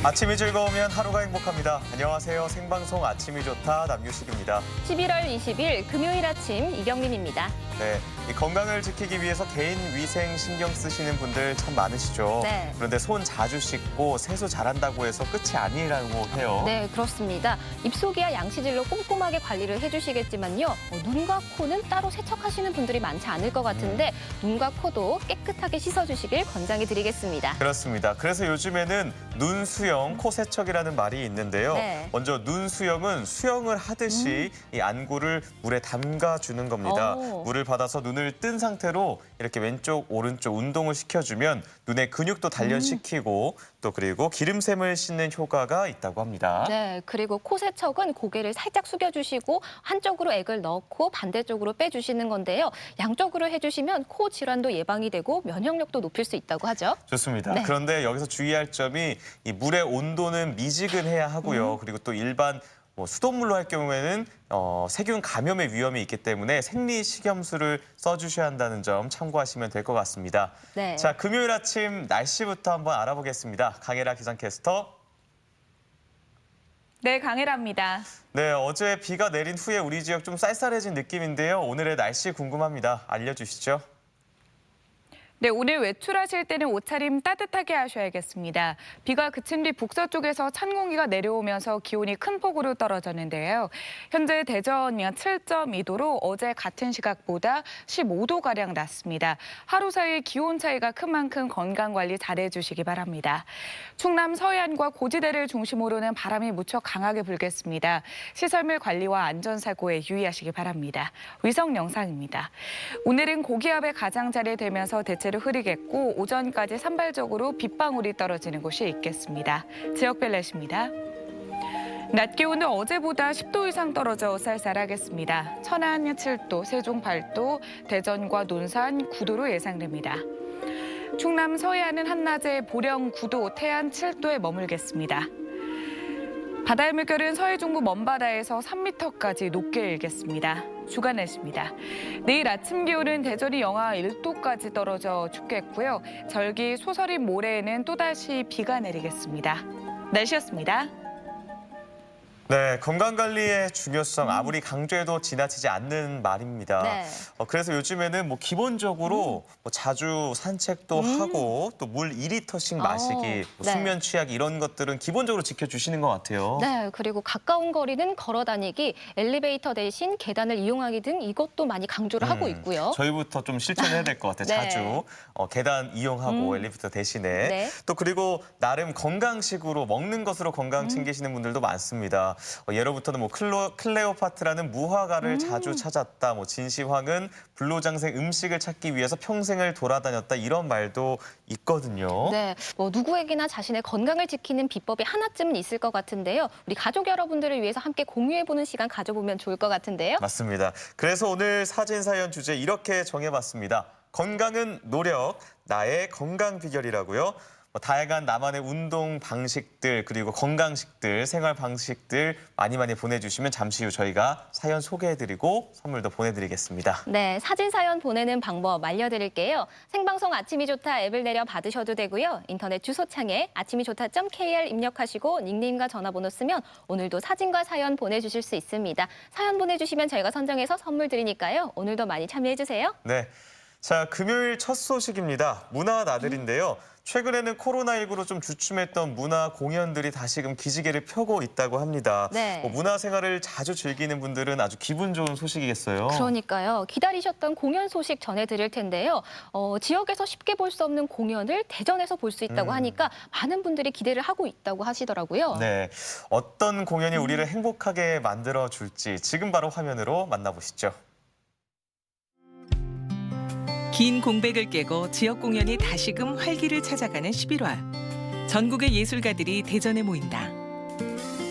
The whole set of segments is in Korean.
아침이 즐거우면 하루가 행복합니다. 안녕하세요. 생방송 아침이 좋다 남규식입니다. 11월 20일 금요일 아침 이경민입니다. 네, 이 건강을 지키기 위해서 개인 위생 신경 쓰시는 분들 참 많으시죠. 네. 그런데 손 자주 씻고 세수 잘한다고 해서 끝이 아니라고 해요. 네, 그렇습니다. 입속이야 양치질로 꼼꼼하게 관리를 해주시겠지만요. 눈과 코는 따로 세척하시는 분들이 많지 않을 것 같은데 눈과 코도 깨끗하게 씻어주시길 권장해드리겠습니다. 그렇습니다. 그래서 요즘에는 눈 수영, 코 세척이라는 말이 있는데요. 네. 먼저 눈 수영은 수영을 하듯이 이 안구를 물에 담가주는 겁니다. 오. 물을 받아서 눈을 뜬 상태로 이렇게 왼쪽, 오른쪽 운동을 시켜주면 눈의 근육도 단련시키고 또 그리고 기름샘을 씻는 효과가 있다고 합니다. 네, 그리고 코 세척은 고개를 살짝 숙여주시고 한쪽으로 액을 넣고 반대쪽으로 빼주시는 건데요. 양쪽으로 해주시면 코 질환도 예방이 되고 면역력도 높일 수 있다고 하죠. 좋습니다. 네. 그런데 여기서 주의할 점이 이 물의 온도는 미지근해야 하고요. 그리고 또 일반 수돗물로 할 경우에는 세균 감염의 위험이 있기 때문에 생리식염수를 써주셔야 한다는 점 참고하시면 될 것 같습니다. 네. 자, 금요일 아침 날씨부터 한번 알아보겠습니다. 강혜라 기상캐스터. 네, 강혜라입니다. 네, 어제 비가 내린 후에 우리 지역 좀 쌀쌀해진 느낌인데요. 오늘의 날씨 궁금합니다. 알려주시죠. 네, 오늘 외출하실 때는 옷차림 따뜻하게 하셔야겠습니다. 비가 그친 뒤 북서쪽에서 찬 공기가 내려오면서 기온이 큰 폭으로 떨어졌는데요. 현재 대전이 7.2도로 어제 같은 시각보다 15도가량 낮습니다. 하루 사이 기온 차이가 큰 만큼 건강관리 잘해주시기 바랍니다. 충남 서해안과 고지대를 중심으로는 바람이 무척 강하게 불겠습니다. 시설물 관리와 안전사고에 유의하시기 바랍니다. 위성 영상입니다. 오늘은 고기압의 가장자리 되면서 대체로 흐리겠고 오전까지 산발적으로 빗방울이 떨어지는 곳이 있겠습니다. 지역별 날씨입니다. 낮 기온은 어제보다 10도 이상 떨어져 쌀쌀하겠습니다. 천안 7도, 세종 8도, 대전과 논산 9도로 예상됩니다. 충남 서해안은 한낮에 보령 9도, 태안 7도에 머물겠습니다. 바다의 물결은 서해 중부 먼바다에서 3m까지 높게 일겠습니다. 주간 날씨입니다. 내일 아침 기온은 대전이 영하 1도까지 떨어져 춥겠고요. 절기 소설인 모레에는 또다시 비가 내리겠습니다. 날씨였습니다. 네, 건강관리의 중요성 아무리 강조해도 지나치지 않는 말입니다. 네. 그래서 요즘에는 기본적으로 자주 산책도 하고 또 물 2리터씩 마시기, 네. 숙면 취하기 이런 것들은 기본적으로 지켜주시는 것 같아요. 네, 그리고 가까운 거리는 걸어 다니기, 엘리베이터 대신 계단을 이용하기 등 이것도 많이 강조를 하고 있고요. 저희부터 좀 실천해야 될 것 같아요. 네. 자주 계단 이용하고 엘리베이터 대신에. 네. 또 그리고 나름 건강식으로 먹는 것으로 건강 챙기시는 분들도 많습니다. 예로부터는 클레오파트라는 무화과를 자주 찾았다. 진시황은 불로장생 음식을 찾기 위해서 평생을 돌아다녔다. 이런 말도 있거든요. 네, 누구에게나 자신의 건강을 지키는 비법이 하나쯤은 있을 것 같은데요. 우리 가족 여러분들을 위해서 함께 공유해보는 시간 가져보면 좋을 것 같은데요. 맞습니다. 그래서 오늘 사진 사연 주제 이렇게 정해봤습니다. 건강은 노력, 나의 건강 비결이라고요. 다양한 나만의 운동 방식들 그리고 건강식들, 생활 방식들 많이 보내주시면 잠시 후 저희가 사연 소개해드리고 선물도 보내드리겠습니다. 네, 사진 사연 보내는 방법 알려드릴게요. 생방송 아침이 좋다 앱을 내려 받으셔도 되고요. 인터넷 주소창에 아침이좋다.kr 입력하시고 닉네임과 전화번호 쓰면 오늘도 사진과 사연 보내주실 수 있습니다. 사연 보내주시면 저희가 선정해서 선물 드리니까요. 오늘도 많이 참여해주세요. 네, 자 금요일 첫 소식입니다. 문화 나들인데요. 최근에는 코로나19로 좀 주춤했던 문화 공연들이 다시금 기지개를 펴고 있다고 합니다. 네. 문화 생활을 자주 즐기는 분들은 아주 기분 좋은 소식이겠어요. 그러니까요. 기다리셨던 공연 소식 전해드릴 텐데요. 지역에서 쉽게 볼 수 없는 공연을 대전에서 볼 수 있다고 하니까 많은 분들이 기대를 하고 있다고 하시더라고요. 네, 어떤 공연이 우리를 행복하게 만들어줄지 지금 바로 화면으로 만나보시죠. 긴 공백을 깨고 지역 공연이 다시금 활기를 찾아가는 11월. 전국의 예술가들이 대전에 모인다.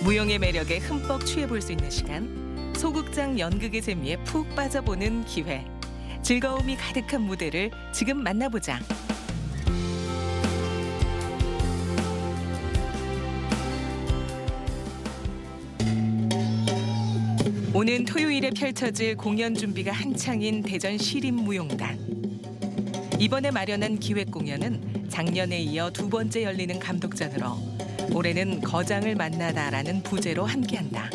무용의 매력에 흠뻑 취해볼 수 있는 시간. 소극장 연극의 재미에 푹 빠져보는 기회. 즐거움이 가득한 무대를 지금 만나보자. 오는 토요일에 펼쳐질 공연 준비가 한창인 대전 시립무용단. 이번에 마련한 기획 공연은 작년에 이어 두 번째 열리는 감독전으로 올해는 거장을 만나다라는 부제로 함께한다.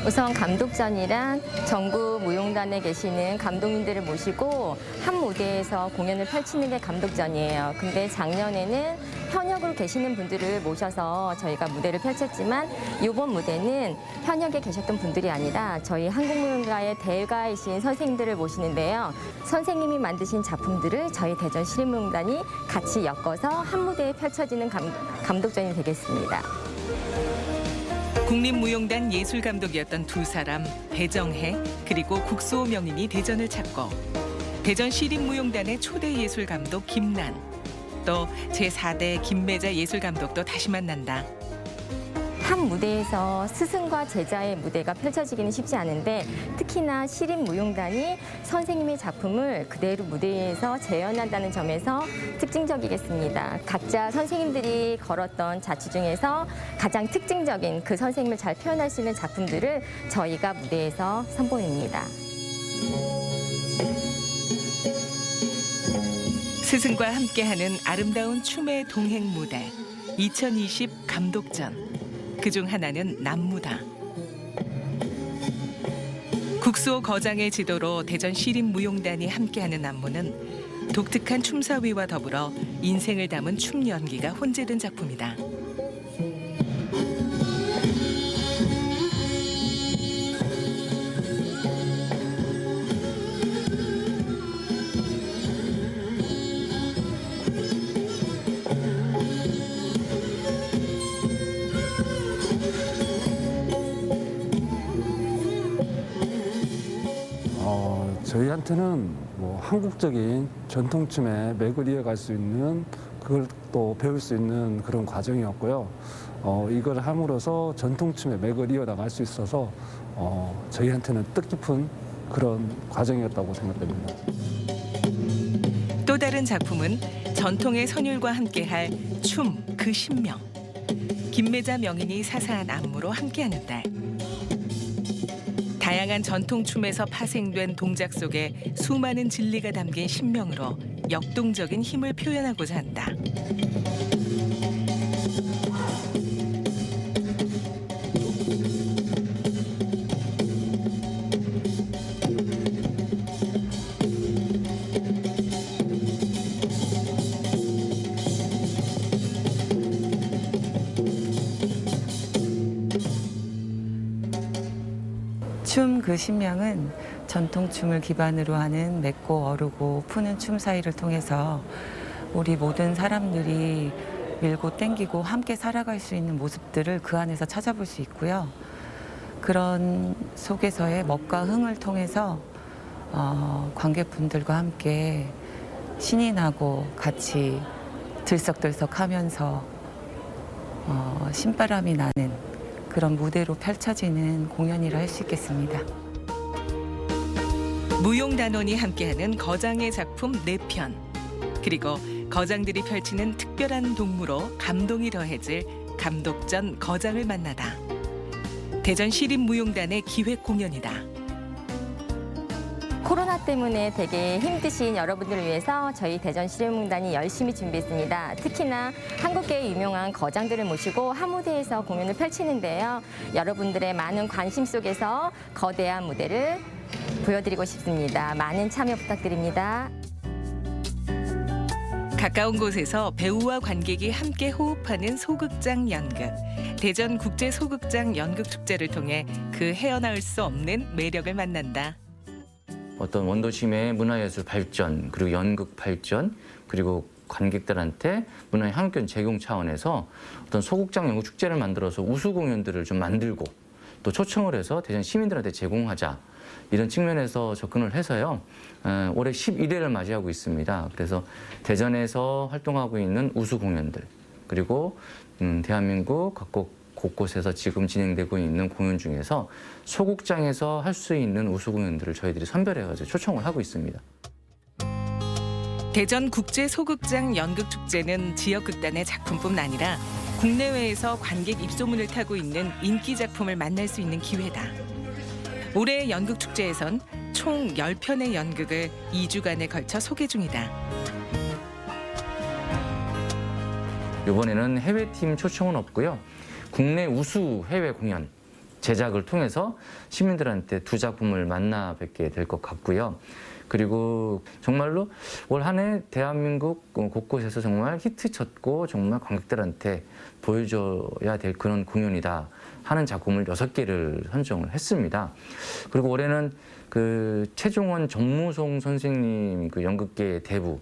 우선 감독전이란 전국 무용단에 계시는 감독님들을 모시고 한 무대에서 공연을 펼치는 게 감독전이에요. 근데 작년에는 현역으로 계시는 분들을 모셔서 저희가 무대를 펼쳤지만 이번 무대는 현역에 계셨던 분들이 아니라 저희 한국무용가의 대가이신 선생님들을 모시는데요. 선생님이 만드신 작품들을 저희 대전 시립무용단이 같이 엮어서 한 무대에 펼쳐지는 감독전이 되겠습니다. 국립무용단 예술감독이었던 두 사람 배정혜 그리고 국수호 명인이 대전을 찾고 대전 시립무용단의 초대 예술감독 김난 또 제4대 김매자 예술감독도 다시 만난다. 한 무대에서 스승과 제자의 무대가 펼쳐지기는 쉽지 않은데 특히나 시립무용단이 선생님의 작품을 그대로 무대에서 재현한다는 점에서 특징적이겠습니다. 각자 선생님들이 걸었던 자취 중에서 가장 특징적인 그 선생님을 잘 표현할 수 있는 작품들을 저희가 무대에서 선보입니다. 스승과 함께하는 아름다운 춤의 동행 무대 2020 감독전. 그중 하나는 남무다. 국수호 거장의 지도로 대전 시립무용단이 함께하는 남무는 독특한 춤사위와 더불어 인생을 담은 춤 연기가 혼재된 작품이다. 저희한테는 뭐 한국적인 전통춤의 맥을 이어갈 수 있는 그걸 또 배울 수 있는 그런 과정이었고요. 이걸 함으로써 전통춤의 맥을 이어나갈 수 있어서 저희한테는 뜻깊은 그런 과정이었다고 생각됩니다. 또 다른 작품은 전통의 선율과 함께할 춤 그 신명. 김매자 명인이 사사한 안무로 함께하는 날. 다양한 전통춤에서 파생된 동작 속에 수많은 진리가 담긴 신명으로 역동적인 힘을 표현하고자 한다. 춤 그 신명은 전통춤을 기반으로 하는 맺고 어르고 푸는 춤 사이를 통해서 우리 모든 사람들이 밀고 땡기고 함께 살아갈 수 있는 모습들을 그 안에서 찾아볼 수 있고요. 그런 속에서의 먹과 흥을 통해서 관객분들과 함께 신이 나고 같이 들썩들썩하면서 신바람이 나는 그런 무대로 펼쳐지는 공연이라 할 수 있겠습니다. 무용단원이 함께하는 거장의 작품 4편. 그리고 거장들이 펼치는 특별한 동무로 감동이 더해질 감독전 거장을 만나다. 대전 시립무용단의 기획 공연이다. 코로나 때문에 되게 힘드신 여러분들을 위해서 저희 대전 시립무용단이 열심히 준비했습니다. 특히나 한국계의 유명한 거장들을 모시고 한 무대에서 공연을 펼치는데요. 여러분들의 많은 관심 속에서 거대한 무대를 보여드리고 싶습니다. 많은 참여 부탁드립니다. 가까운 곳에서 배우와 관객이 함께 호흡하는 소극장 연극. 대전 국제 소극장 연극축제를 통해 그 헤어나올 수 없는 매력을 만난다. 어떤 원도심의 문화예술 발전, 그리고 연극 발전, 그리고 관객들한테 문화의 한견 제공 차원에서 어떤 소극장 연극 축제를 만들어서 우수 공연들을 좀 만들고 또 초청을 해서 대전 시민들한테 제공하자. 이런 측면에서 접근을 해서요. 올해 11회를 맞이하고 있습니다. 그래서 대전에서 활동하고 있는 우수 공연들, 그리고 대한민국 각국 곳곳에서 지금 진행되고 있는 공연 중에서 소극장에서 할 수 있는 우수 공연들을 저희들이 선별해가지고 초청을 하고 있습니다. 대전 국제 소극장 연극축제는 지역 극단의 작품뿐 아니라 국내외에서 관객 입소문을 타고 있는 인기 작품을 만날 수 있는 기회다. 올해 연극축제에선 총 10편의 연극을 2주간에 걸쳐 소개 중이다. 이번에는 해외팀 초청은 없고요. 국내 우수 해외 공연 제작을 통해서 시민들한테 두 작품을 만나 뵙게 될 것 같고요. 그리고 정말로 올 한 해 대한민국 곳곳에서 정말 히트쳤고 정말 관객들한테 보여줘야 될 그런 공연이다 하는 작품을 6개를 선정을 했습니다. 그리고 올해는 그 최종원 정무송 선생님 그 연극계의 대부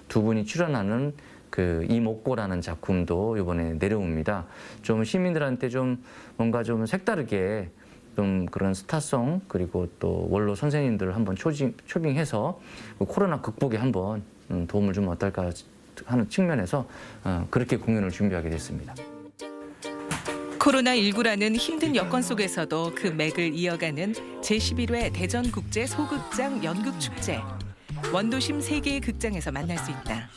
두 분이 출연하는 그 이목고라는 작품도 이번에 내려옵니다. 좀 시민들한테 좀 뭔가 좀 색다르게 좀 그런 스타성 그리고 또 원로 선생님들을 한번 초빙해서 코로나 극복에 한번 도움을 주면 어떨까 하는 측면에서 그렇게 공연을 준비하게 됐습니다. 코로나19라는 힘든 여건 속에서도 그 맥을 이어가는 제11회 대전국제 소극장 연극축제. 원도심 3개의 극장에서 만날 수 있다.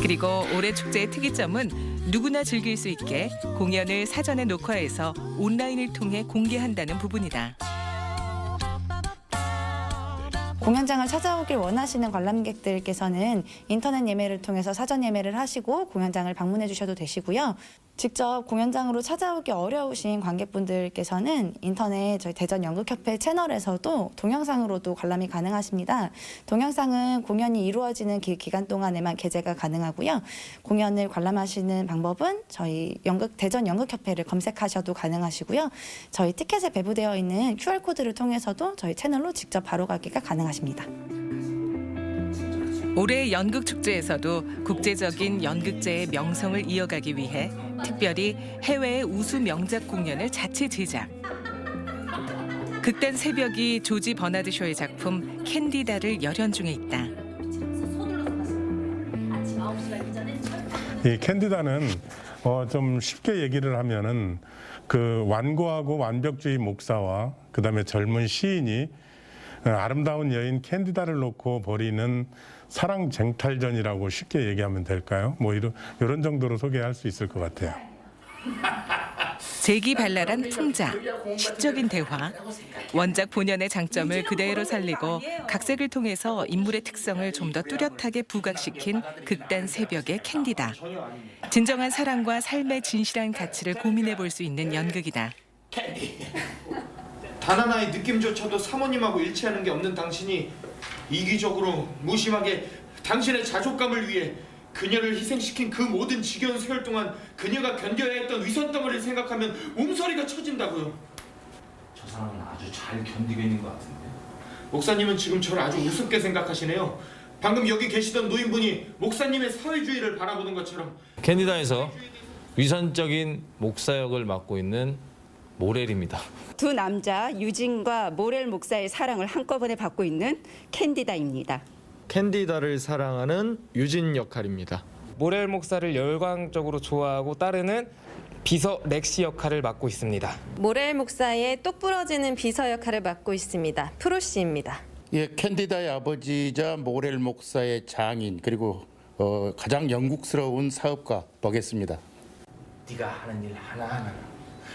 그리고 올해 축제의 특이점은 누구나 즐길 수 있게 공연을 사전에 녹화해서 온라인을 통해 공개한다는 부분이다. 공연장을 찾아오길 원하시는 관람객들께서는 인터넷 예매를 통해서 사전 예매를 하시고 공연장을 방문해 주셔도 되시고요. 직접 공연장으로 찾아오기 어려우신 관객분들께서는 인터넷 저희 대전연극협회 채널에서도 동영상으로도 관람이 가능하십니다. 동영상은 공연이 이루어지는 기간 동안에만 게재가 가능하고요. 공연을 관람하시는 방법은 저희 대전연극협회를 검색하셔도 가능하시고요. 저희 티켓에 배부되어 있는 QR코드를 통해서도 저희 채널로 직접 바로 가기가 가능하십니다. 올해 연극축제에서도 국제적인 연극제의 명성을 이어가기 위해 특별히 해외의 우수 명작 공연을 자체 제작. 극단 새벽이 조지 버나드 쇼의 작품 캔디다를 열연 중에 있다. 이 캔디다는 좀 쉽게 얘기를 하면은 그 완고하고 완벽주의 목사와 그다음에 젊은 시인이 아름다운 여인 캔디다를 놓고 벌이는 사랑 쟁탈전이라고 쉽게 얘기하면 될까요? 뭐 이런 정도로 소개할 수 있을 것 같아요. 재기발랄한 풍자, 시적인 대화, 원작 본연의 장점을 그대로 살리고 각색을 통해서 인물의 특성을 좀 더 뚜렷하게 부각시킨 극단 새벽의 캔디다. 진정한 사랑과 삶의 진실한 가치를 고민해 볼 수 있는 연극이다. 단 하나의 느낌조차도 사모님하고 일치하는 게 없는 당신이 이기적으로 무심하게 당신의 자존감을 위해 그녀를 희생시킨 그 모든 지겨운 세월 동안 그녀가 견뎌야 했던 위선덩어리를 생각하면 몸서리가 쳐진다고요. 저 사람은 아주 잘 견디고 있는 것 같은데. 목사님은 지금 저를 아주 우습게 생각하시네요. 방금 여기 계시던 노인분이 목사님의 사회주의를 바라보는 것처럼. 캔디다에서 위선적인 목사 역을 맡고 있는 모렐입니다. 두 남자 유진과 모렐 목사의 사랑을 한꺼번에 받고 있는 캔디다입니다. 캔디다를 사랑하는 유진 역할입니다. 모렐 목사를 열광적으로 좋아하고 따르는 비서 렉시 역할을 맡고 있습니다. 모렐 목사의 똑부러지는 비서 역할을 맡고 있습니다. 프로씨입니다. 예, 캔디다의 아버지이자 모렐 목사의 장인 그리고 가장 영국스러운 사업가 버겠습니다. 네가 하는 일 하나하나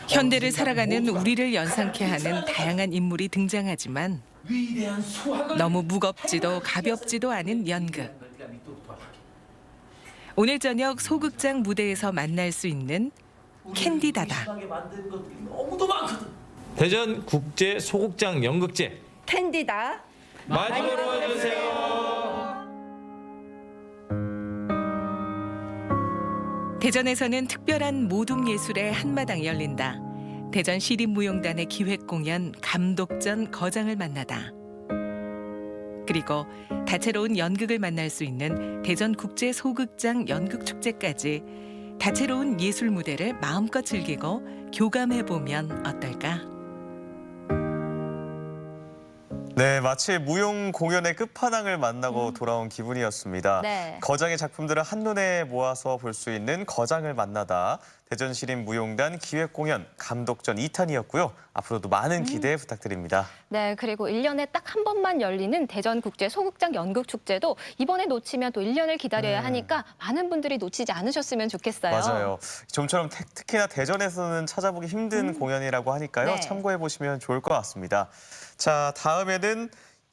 현대를 살아가는 우리를 연상케 하는 다양한 인물이 등장하지만 너무 무겁지도 가볍지도 않은 연극. 오늘 저녁 소극장 무대에서 만날 수 있는 캔디다다. 대전 국제 소극장 연극제 캔디다 많이 보러 와주세요. 대전에서는 특별한 모둠 예술의 한마당이 열린다. 대전 시립무용단의 기획 공연 감독전 거장을 만나다. 그리고 다채로운 연극을 만날 수 있는 대전 국제 소극장 연극축제까지 다채로운 예술 무대를 마음껏 즐기고 교감해 보면 어떨까? 네, 마치 무용 공연의 끝판왕을 만나고 돌아온 기분이었습니다. 네. 거장의 작품들을 한눈에 모아서 볼 수 있는 거장을 만나다. 대전시립 무용단 기획공연 감독전 2탄이었고요. 앞으로도 많은 기대 부탁드립니다. 네, 그리고 1년에 딱 한 번만 열리는 대전국제 소극장 연극축제도 이번에 놓치면 또 1년을 기다려야 하니까 많은 분들이 놓치지 않으셨으면 좋겠어요. 맞아요. 좀처럼 특히나 대전에서는 찾아보기 힘든 공연이라고 하니까요. 네. 참고해보시면 좋을 것 같습니다. 자, 다음에는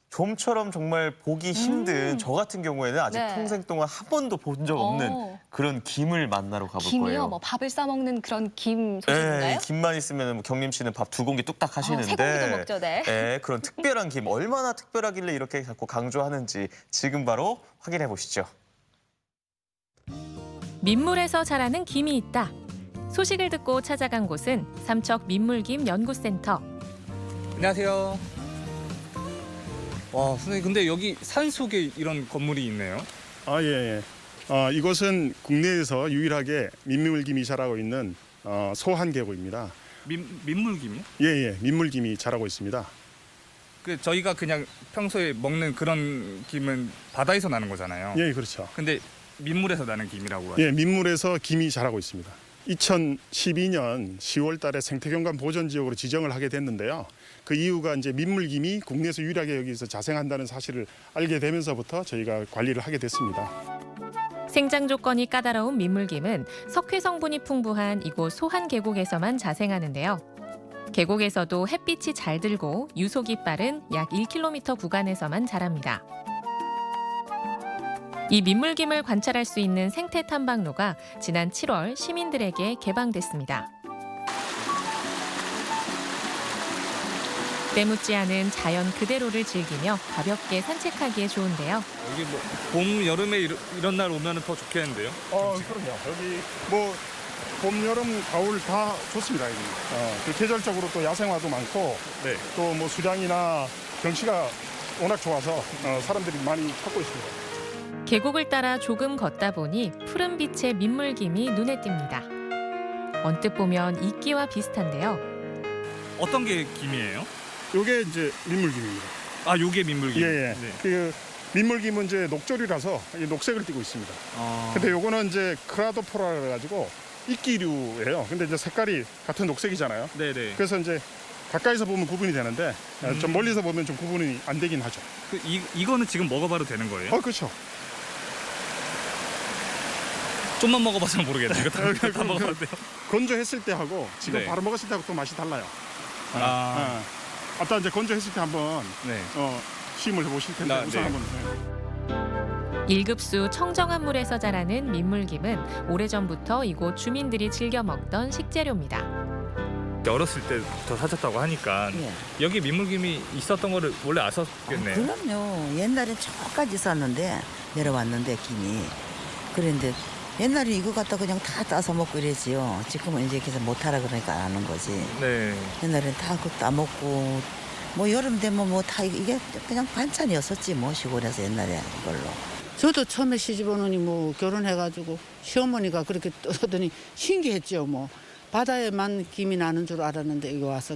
좀처럼 정말 보기 힘든 저 같은 경우에는 아직 네. 평생 동안 한 번도 본 적 없는 그런 김을 만나러 가볼 김이요? 거예요. 뭐 밥을 싸먹는 그런 김 소식인가요? 네, 김만 있으면 뭐 경림 씨는 밥 2공기 뚝딱 하시는데 3공기도 먹죠, 네. 네, 그런 특별한 김 얼마나 특별하길래 이렇게 자꾸 강조하는지 지금 바로 확인해 보시죠. 민물에서 자라는 김이 있다. 소식을 듣고 찾아간 곳은 삼척 민물김 연구센터. 안녕하세요. 와, 선생님 근데 여기 산속에 이런 건물이 있네요. 아, 예. 이곳은 국내에서 유일하게 민물김이 자라고 있는 소한 계곡입니다. 민물김이요? 예. 민물김이 자라고 있습니다. 그 저희가 그냥 평소에 먹는 그런 김은 바다에서 나는 거잖아요. 예, 그렇죠. 근데 민물에서 나는 김이라고 하죠. 예, 민물에서 김이 자라고 있습니다. 2012년 10월 달에 생태경관 보전지역으로 지정을 하게 됐는데요. 그 이유가 이제 민물김이 국내에서 유일하게 여기서 자생한다는 사실을 알게 되면서부터 저희가 관리를 하게 됐습니다. 생장 조건이 까다로운 민물김은 석회 성분이 풍부한 이곳 소한 계곡에서만 자생하는데요. 계곡에서도 햇빛이 잘 들고 유속이 빠른 약 1km 구간에서만 자랍니다. 이 민물김을 관찰할 수 있는 생태 탐방로가 지난 7월 시민들에게 개방됐습니다. 때묻지 않은 자연 그대로를 즐기며 가볍게 산책하기에 좋은데요. 여기 뭐 봄, 여름에 이런 날 오면 더 좋겠는데요? 그럼요. 여기 뭐 봄, 여름, 가을 다 좋습니다. 여기. 그 계절적으로 또 야생화도 많고 또 뭐 수량이나 경치가 워낙 좋아서 사람들이 많이 찾고 있습니다. 계곡을 따라 조금 걷다 보니 푸른 빛의 민물김이 눈에 띕니다. 언뜻 보면 이끼와 비슷한데요. 어떤 게 김이에요? 요게 이제 민물김입니다. 아, 요게 민물김? 예. 그 민물김은 이제 녹조류라서 녹색을 띠고 있습니다. 근데 요거는 이제 크라도포라 그래가지고 이끼류예요. 근데 이제 색깔이 같은 녹색이잖아요. 네네. 그래서 이제 가까이서 보면 구분이 되는데 좀 멀리서 보면 좀 구분이 안 되긴 하죠. 이거는 지금 먹어봐도 되는 거예요? 그렇죠. 좀만 먹어봐서 모르겠네요. 이거 다 먹어봐도 돼요? 건조했을 때 하고 지금 바로 먹었을 때하고 또 맛이 달라요. 아까 이제 건조했을 때 한번 시음을 해보실 텐데 우선 한번. 1급수 청정한 물에서 자라는 민물김은 오래전부터 이곳 주민들이 즐겨 먹던 식재료입니다. 어렸을 때부터 사셨다고 하니까 여기 민물김이 있었던 거를 원래 아셨겠네요. 그럼요. 옛날엔 저까지 있었는데 내려왔는데 김이. 그런데 옛날에 이거 갖다 그냥 다 따서 먹고 이랬지요. 지금은 이제 계속 못하라 그러니까 안 하는 거지. 네. 옛날엔 다 그거 따먹고 뭐 여름 되면 뭐 다 이게 그냥 반찬이었었지 뭐 시골에서 옛날에 이걸로. 저도 처음에 시집 오느니 뭐 결혼해가지고 시어머니가 그렇게 떠더니 신기했죠. 뭐 바다에만 김이 나는 줄 알았는데 이거 와서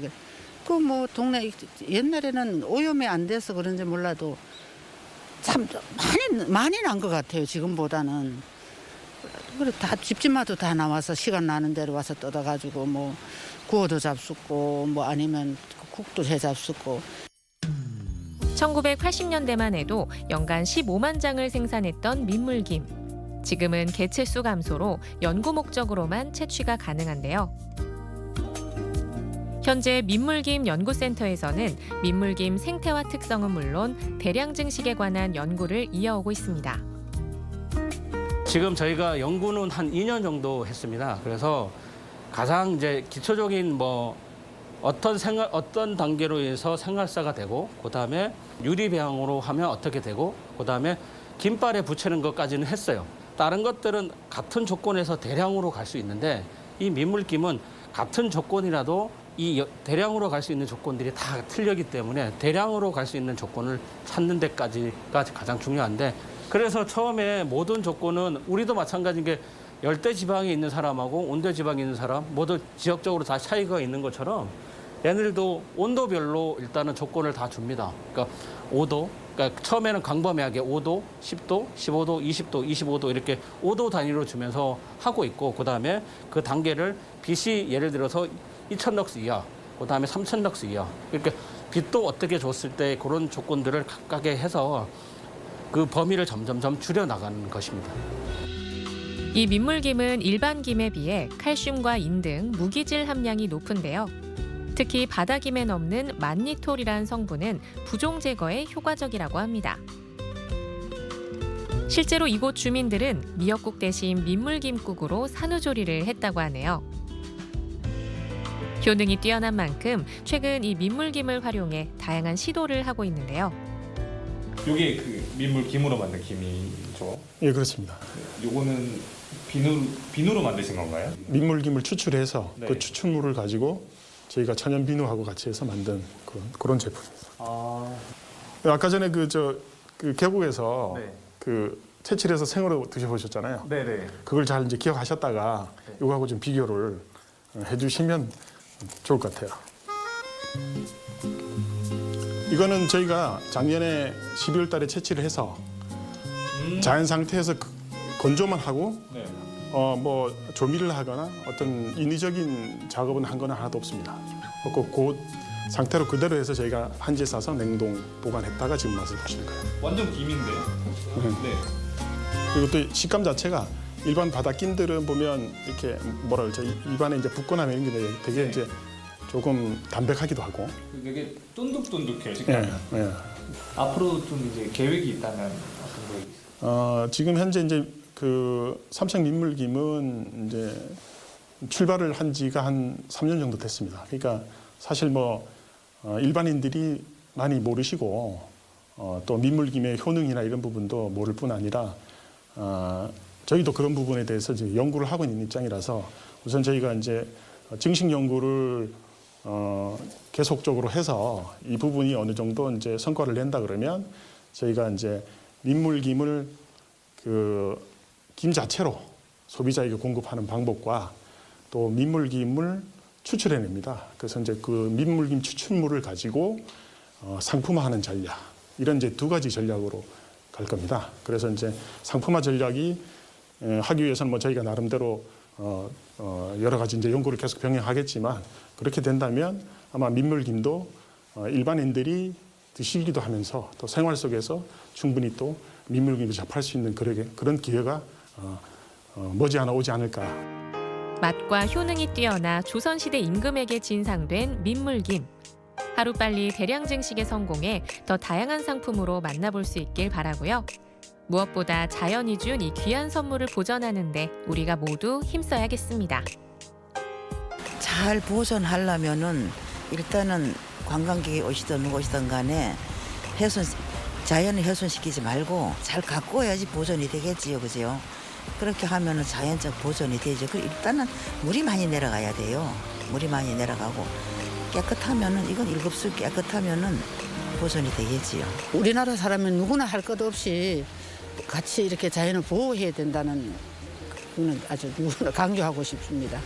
그 뭐 동네 옛날에는 오염이 안 돼서 그런지 몰라도 참 많이 난 것 같아요. 지금보다는. 그래 다 집집마다 다 나와서 시간 나는 대로 와서 떠다가지고 뭐 구워도 잡숫고 뭐 아니면 국도 해 잡숫고. 1980년대만 해도 연간 15만 장을 생산했던 민물김. 지금은 개체수 감소로 연구 목적으로만 채취가 가능한데요. 현재 민물김 연구센터에서는 민물김 생태와 특성은 물론 대량 증식에 관한 연구를 이어오고 있습니다. 지금 저희가 연구는 한 2년 정도 했습니다. 그래서 가장 이제 기초적인 뭐 어떤 단계로 해서 생활사가 되고 그다음에 유리배양으로 하면 어떻게 되고 그다음에 김발에 붙이는 것까지는 했어요. 다른 것들은 같은 조건에서 대량으로 갈 수 있는데 이 민물김은 같은 조건이라도 이 대량으로 갈 수 있는 조건들이 다 틀리기 때문에 대량으로 갈 수 있는 조건을 찾는 데까지가 가장 중요한데 그래서 처음에 모든 조건은 우리도 마찬가지인 게 열대 지방에 있는 사람하고 온대 지방에 있는 사람 모두 지역적으로 다 차이가 있는 것처럼 얘네들도 온도별로 일단은 조건을 다 줍니다. 그러니까 5도, 그러니까 그러니까 처음에는 광범위하게 5도, 10도, 15도, 20도, 25도 이렇게 5도 단위로 주면서 하고 있고 그다음에 그 단계를 빛이 예를 들어서 2000럭스 이하, 그다음에 3000럭스 이하 이렇게 빛도 어떻게 줬을 때 그런 조건들을 각각에 해서 그 범위를 점점점 줄여 나가는 것입니다. 이 민물김은 일반 김에 비해 칼슘과 인 등 무기질 함량이 높은데요. 특히 바다김엔 없는 만니톨이란 성분은 부종 제거에 효과적이라고 합니다. 실제로 이곳 주민들은 미역국 대신 민물김국으로 산후조리를 했다고 하네요. 효능이 뛰어난 만큼 최근 이 민물김을 활용해 다양한 시도를 하고 있는데요. 이게 그 민물김으로 만든 김이죠? 예, 그렇습니다. 요거는 비누로 만드신 건가요? 민물김을 추출해서 네. 그 추출물을 가지고 저희가 천연 비누하고 같이 해서 만든 그런 제품입니다. 아까 전에 그 계곡에서 네. 그 채취해서 생으로 드셔보셨잖아요. 네네. 그걸 잘 이제 기억하셨다가 이거하고 좀 비교를 해주시면 좋을 것 같아요. 이거는 저희가 작년에 12월 달에 채취를 해서 자연 상태에서 건조만 하고 네. 뭐 조미를 하거나 어떤 인위적인 작업은 한 건 하나도 없습니다. 그 상태로 그대로 해서 저희가 한지에 싸서 냉동 보관했다가 지금 맛을 보시는 거예요. 완전 김인데. 네. 그리고 또 식감 자체가 일반 바닷김들은 보면 이렇게 뭐라 그러죠? 입안에 이제 붓고 나면 이런 게 되게 이제 조금 담백하기도 하고. 되게 쫀득쫀득해요, 식감이. 예. 앞으로 좀 이제 계획이 있다면 어떤 계획이 있어요? 지금 현재 이제 그 삼척 민물김은 이제 출발을 한 지가 한 3년 정도 됐습니다. 그러니까 사실 뭐 일반인들이 많이 모르시고 또 민물김의 효능이나 이런 부분도 모를 뿐 아니라 저희도 그런 부분에 대해서 지금 연구를 하고 있는 입장이라서 우선 저희가 이제 증식 연구를 계속적으로 해서 이 부분이 어느 정도 이제 성과를 낸다 그러면 저희가 이제 민물김을 그 김 자체로 소비자에게 공급하는 방법과 또 민물김을 추출해냅니다. 그래서 이제 그 민물김 추출물을 가지고 상품화하는 전략 이런 이제 두 가지 전략으로 갈 겁니다. 그래서 이제 상품화 전략이 하기 위해서는 뭐 저희가 나름대로 여러 가지 이제 연구를 계속 병행하겠지만 그렇게 된다면 아마 민물김도 일반인들이 드시기도 하면서 또 생활 속에서 충분히 또 민물김을 접할 수 있는 그런 기회가 머지않아 오지 않을까. 맛과 효능이 뛰어나 조선시대 임금에게 진상된 민물김. 하루빨리 대량 증식에 성공해 더 다양한 상품으로 만나볼 수 있길 바라고요. 무엇보다 자연이 준 이 귀한 선물을 보존하는 데 우리가 모두 힘써야겠습니다. 잘 보존하려면은 일단은 관광객이 오시든 누가 오시든 간에 자연을 훼손시키지 말고 잘 갖고 와야지 보존이 되겠지요. 그죠? 그렇게 하면은 자연적 보존이 되죠. 일단은 물이 많이 내려가야 돼요. 물이 많이 내려가고 깨끗하면은 이건 일급수 깨끗하면은 보존이 되겠지요. 우리나라 사람은 누구나 할 것 없이 같이 이렇게 자연을 보호해야 된다는 그는 아주 누구나 강조하고 싶습니다.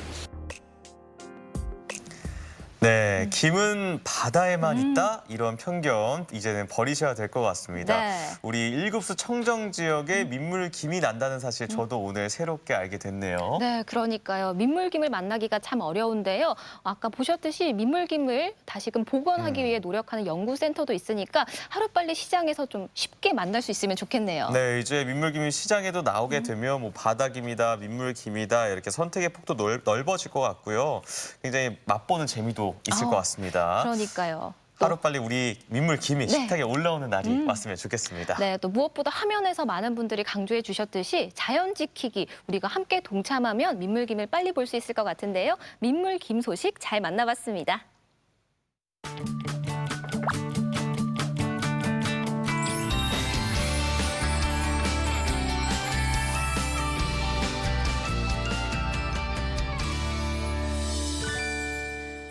네, 김은 바다에만 있다? 이런 편견 이제는 버리셔야 될 것 같습니다. 네. 우리 1급수 청정 지역에 민물김이 난다는 사실 저도 오늘 새롭게 알게 됐네요. 네, 그러니까요. 민물김을 만나기가 참 어려운데요. 아까 보셨듯이 민물김을 다시금 복원하기 위해 노력하는 연구센터도 있으니까 하루빨리 시장에서 좀 쉽게 만날 수 있으면 좋겠네요. 네, 이제 민물김이 시장에도 나오게 되면 뭐 바다김이다, 민물김이다 이렇게 선택의 폭도 넓어질 것 같고요. 굉장히 맛보는 재미도 있을 것 같습니다. 그러니까요. 하루빨리 우리 민물김이 네. 식탁에 올라오는 날이 왔으면 좋겠습니다. 네, 또 무엇보다 화면에서 많은 분들이 강조해 주셨듯이 자연 지키기 우리가 함께 동참하면 민물김을 빨리 볼 수 있을 것 같은데요. 민물김 소식 잘 만나봤습니다.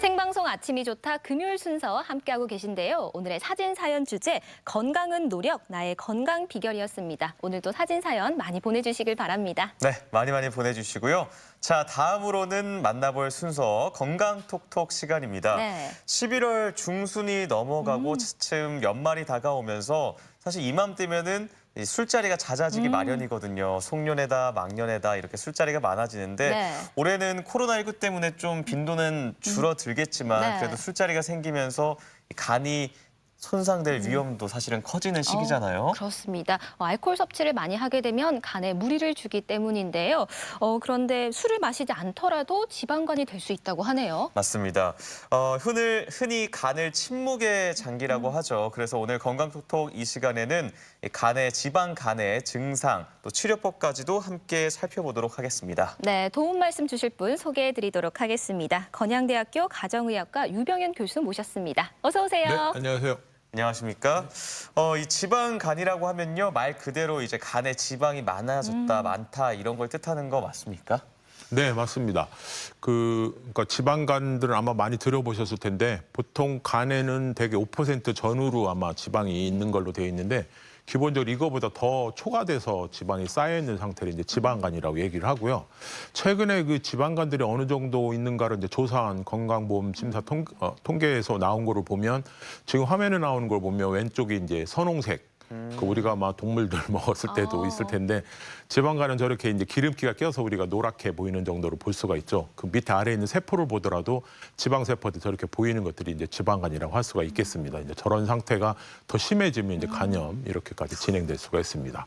생방송 아침이 좋다 금요일 순서 함께하고 계신데요. 오늘의 사진 사연 주제 건강은 노력, 나의 건강 비결이었습니다. 오늘도 사진 사연 많이 보내주시길 바랍니다. 네, 많이 보내주시고요. 자, 다음으로는 만나볼 순서 건강톡톡 시간입니다. 네. 11월 중순이 넘어가고 차츰 연말이 다가오면서 사실 이맘때면은 이 술자리가 잦아지기 마련이거든요. 송년회다, 막년회다 이렇게 술자리가 많아지는데 네. 올해는 코로나19 때문에 좀 빈도는 줄어들겠지만 네. 그래도 술자리가 생기면서 이 간이 손상될 위험도 사실은 커지는 시기잖아요. 그렇습니다. 알코올 섭취를 많이 하게 되면 간에 무리를 주기 때문인데요. 그런데 술을 마시지 않더라도 지방간이 될 수 있다고 하네요. 맞습니다. 흔히 간을 침묵의 장기라고 하죠. 그래서 오늘 건강톡톡 이 시간에는 이 간의 지방 간의 증상, 또 치료법까지도 함께 살펴보도록 하겠습니다. 네, 도움 말씀 주실 분 소개해드리도록 하겠습니다. 건양대학교 가정의학과 유병현 교수 모셨습니다. 어서 오세요. 네, 안녕하세요. 안녕하십니까? 이 지방간이라고 하면요, 말 그대로 이제 간에 지방이 많아졌다, 많다 이런 걸 뜻하는 거 맞습니까? 네, 맞습니다. 그러니까 지방간들은 아마 많이 들어보셨을 텐데 보통 간에는 대개 5% 전후로 아마 지방이 있는 걸로 되어 있는데 기본적으로 이거보다 더 초과돼서 지방이 쌓여 있는 상태를 이제 지방간이라고 얘기를 하고요. 최근에 그 지방간들이 어느 정도 있는가를 이제 조사한 건강보험 심사 통계에서 나온 거를 보면 지금 화면에 나오는 걸 보면 왼쪽이 이제 선홍색. 그 우리가 아마 동물들 먹었을 때도 있을 텐데 지방간은 저렇게 이제 기름기가 껴서 우리가 노랗게 보이는 정도로 볼 수가 있죠. 그 밑에 아래에 있는 세포를 보더라도 지방세포들 저렇게 보이는 것들이 이제 지방간이라고 할 수가 있겠습니다. 이제 저런 상태가 더 심해지면 이제 간염 이렇게까지 진행될 수가 있습니다.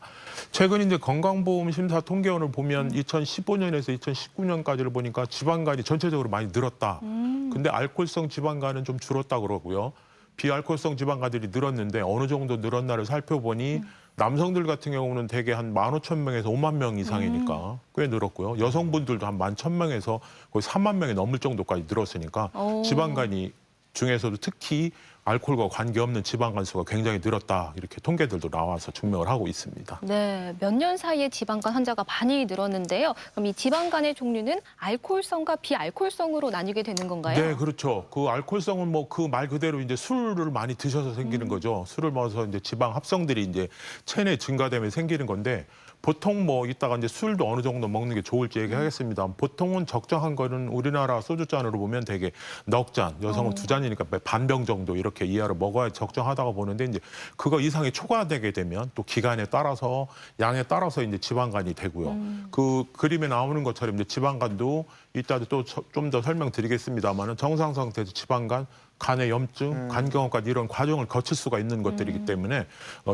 최근 이제 건강보험 심사 통계원을 보면 2015년에서 2019년까지를 보니까 지방간이 전체적으로 많이 늘었다. 근데 알코올성 지방간은 좀 줄었다 그러고요. 비알코올성 지방간들이 늘었는데 어느 정도 늘었나를 살펴보니 남성들 같은 경우는 대개 한 15,000명에서 5만 명 이상이니까 꽤 늘었고요. 여성분들도 한 11,000명에서 거의 3만 명이 넘을 정도까지 늘었으니까 지방간이 중에서도 특히 알코올과 관계없는 지방간 수가 굉장히 늘었다. 이렇게 통계들도 나와서 증명을 하고 있습니다. 네, 몇 년 사이에 지방간 환자가 많이 늘었는데요. 그럼 이 지방간의 종류는 알코올성과 비알코올성으로 나뉘게 되는 건가요? 네, 그렇죠. 그 알코올성은 뭐 그 말 그대로 이제 술을 많이 드셔서 생기는 거죠. 술을 먹어서 이제 지방 합성들이 이제 체내 증가되면 생기는 건데 보통 뭐 이따가 이제 술도 어느 정도 먹는 게 좋을지 얘기하겠습니다. 보통은 적정한 거는 우리나라 소주잔으로 보면 되게 넉 잔, 여성은 2잔이니까 반병 정도 이렇게 이하로 먹어야 적정하다고 보는데 이제 그거 이상이 초과되게 되면 또 기간에 따라서 양에 따라서 이제 지방간이 되고요. 그 그림에 나오는 것처럼 이제 지방간도 이따도 또 좀 더 설명드리겠습니다만은 정상 상태에서 지방간 간의 염증, 간경화까지 이런 과정을 거칠 수가 있는 것들이기 때문에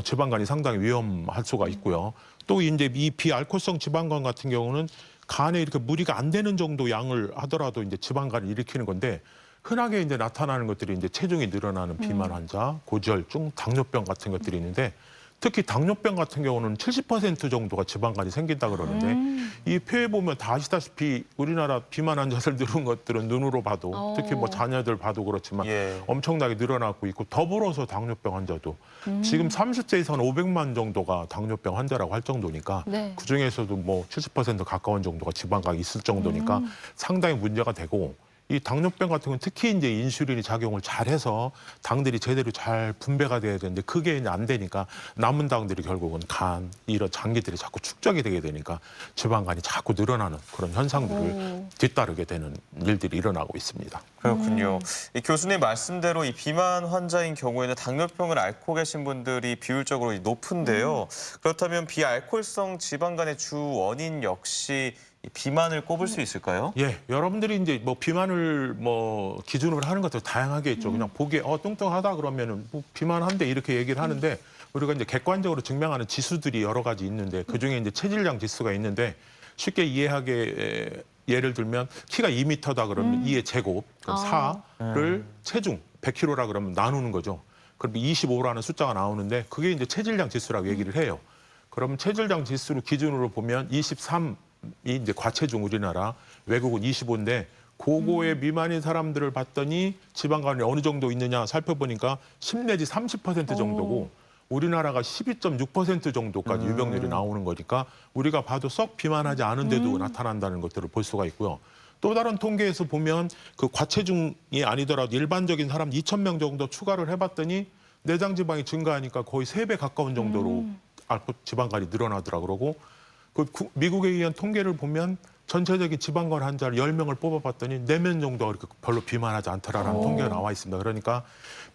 지방간이 상당히 위험할 수가 있고요. 또 이제 이 비알코올성 지방간 같은 경우는 간에 이렇게 무리가 안 되는 정도 양을 하더라도 이제 지방간을 일으키는 건데 흔하게 이제 나타나는 것들이 이제 체중이 늘어나는 비만 환자, 고지혈증, 당뇨병 같은 것들이 있는데 특히 당뇨병 같은 경우는 70% 정도가 지방간이 생긴다 그러는데 이 표에 보면 다 아시다시피 우리나라 비만 환자들 늘은 것들은 눈으로 봐도 특히 뭐 자녀들 봐도 그렇지만 엄청나게 늘어나고 있고 더불어서 당뇨병 환자도 지금 30세 이상 500만 정도가 당뇨병 환자라고 할 정도니까 그중에서도 뭐 70% 가까운 정도가 지방간이 있을 정도니까 상당히 문제가 되고 이 당뇨병 같은 경우는 특히 이제 인슐린이 작용을 잘해서 당들이 제대로 잘 분배가 돼야 되는데 그게 이제 안 되니까 남은 당들이 결국은 간, 이런 장기들이 자꾸 축적이 되게 되니까 지방간이 자꾸 늘어나는 그런 현상들을 뒤따르게 되는 일들이 일어나고 있습니다. 그렇군요. 이 교수님 말씀대로 이 비만 환자인 경우에는 당뇨병을 앓고 계신 분들이 비율적으로 높은데요. 그렇다면 비알코올성 지방간의 주 원인 역시 이 비만을 꼽을 수 있을까요? 예, 여러분들이 이제 뭐 비만을 뭐 기준으로 하는 것도 다양하게 있죠. 그냥 보기에 뚱뚱하다 그러면은 뭐 비만한데 이렇게 얘기를 하는데 우리가 이제 객관적으로 증명하는 지수들이 여러 가지 있는데 그 중에 이제 체질량 지수가 있는데 쉽게 이해하게 예를 들면 키가 2m다 그러면 2의 제곱, 그럼 4를 체중 100kg라 그러면 나누는 거죠. 그럼 25라는 숫자가 나오는데 그게 이제 체질량 지수라고 얘기를 해요. 그럼 체질량 지수를 기준으로 보면 23이 이제 과체중 우리나라, 외국은 25인데 그거에 미만인 사람들을 봤더니 지방간이 어느 정도 있느냐 살펴보니까 10 내지 30% 정도고 우리나라가 12.6% 정도까지 유병률이 나오는 거니까 우리가 봐도 썩 비만하지 않은데도 나타난다는 것들을 볼 수가 있고요. 또 다른 통계에서 보면 그 과체중이 아니더라도 일반적인 사람 2,000명 정도 추가를 해봤더니 내장 지방이 증가하니까 거의 3배 가까운 정도로 지방간이 늘어나더라 그러고 그 미국에 의한 통계를 보면 전체적인 지방간 환자를 10명을 뽑아봤더니 4명 정도가 그렇게 별로 비만하지 않더라라는 통계가 나와 있습니다. 그러니까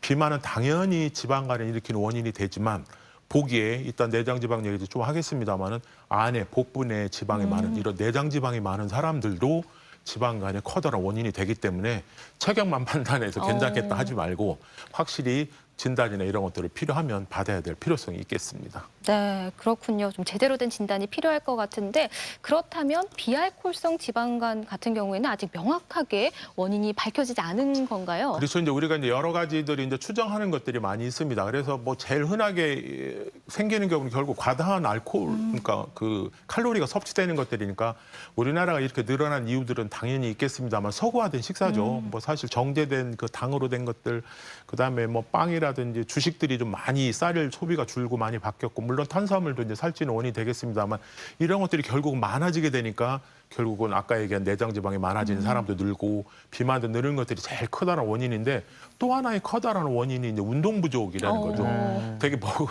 비만은 당연히 지방간을 일으키는 원인이 되지만 보기에 일단 내장 지방 얘기도 좀 하겠습니다만은 안에 복부내 지방이 많은 이런 내장 지방이 많은 사람들도 지방간의 커다란 원인이 되기 때문에 체격만 판단해서 괜찮겠다 하지 말고 확실히 진단이나 이런 것들을 필요하면 받아야 될 필요성이 있겠습니다. 네, 그렇군요. 좀 제대로 된 진단이 필요할 것 같은데 그렇다면 비알코올성 지방간 같은 경우에는 아직 명확하게 원인이 밝혀지지 않은 건가요? 그래서 이제 우리가 이제 여러 가지들이 이제 추정하는 것들이 많이 있습니다. 그래서 뭐 제일 흔하게 생기는 경우는 결국 과다한 알코올, 그러니까 그 칼로리가 섭취되는 것들이니까 우리나라가 이렇게 늘어난 이유들은 당연히 있겠습니다만 서구화된 식사죠. 뭐 사실 정제된 그 당으로 된 것들, 그다음에 뭐 빵이라든지 주식들이 좀 많이 쌀 소비가 줄고 많이 바뀌었고 물론 탄수화물도 이제 살찌는 원인이 되겠습니다만 이런 것들이 결국 많아지게 되니까 결국은 아까 얘기한 내장 지방이 많아지는 사람도 늘고 비만도 늘는 것들이 제일 커다란 원인인데 또 하나의 커다란 원인이 이제 운동 부족이라는 거죠. 되게 먹으면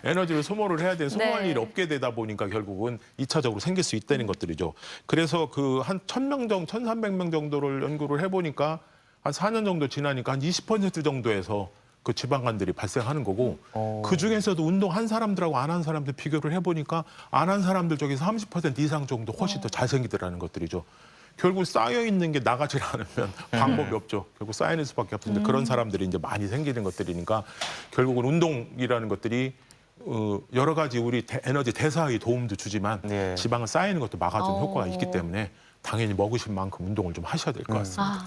에너지를 소모를 해야 되는 소모할 네. 일이 없게 되다 보니까 결국은 2차적으로 생길 수 있다는 것들이죠. 그래서 그 한 1,000명 정도, 1,300명 정도를 연구를 해보니까 한 4년 정도 지나니까 한 20% 정도에서 그 지방간들이 발생하는 거고 그 중에서도 운동한 사람들하고 안 한 사람들 비교를 해보니까 안 한 사람들 중에서 30% 이상 정도 훨씬 더 잘생기더라는 것들이죠. 결국 쌓여 있는 게 나가지 않으면 방법이 없죠. 결국 쌓이는 수밖에 없는데 그런 사람들이 이제 많이 생기는 것들이니까 결국은 운동이라는 것들이 여러 가지 우리 에너지 대사에 도움도 주지만 지방을 쌓이는 것도 막아주는 효과가 있기 때문에 당연히 먹으신 만큼 운동을 좀 하셔야 될 것 같습니다.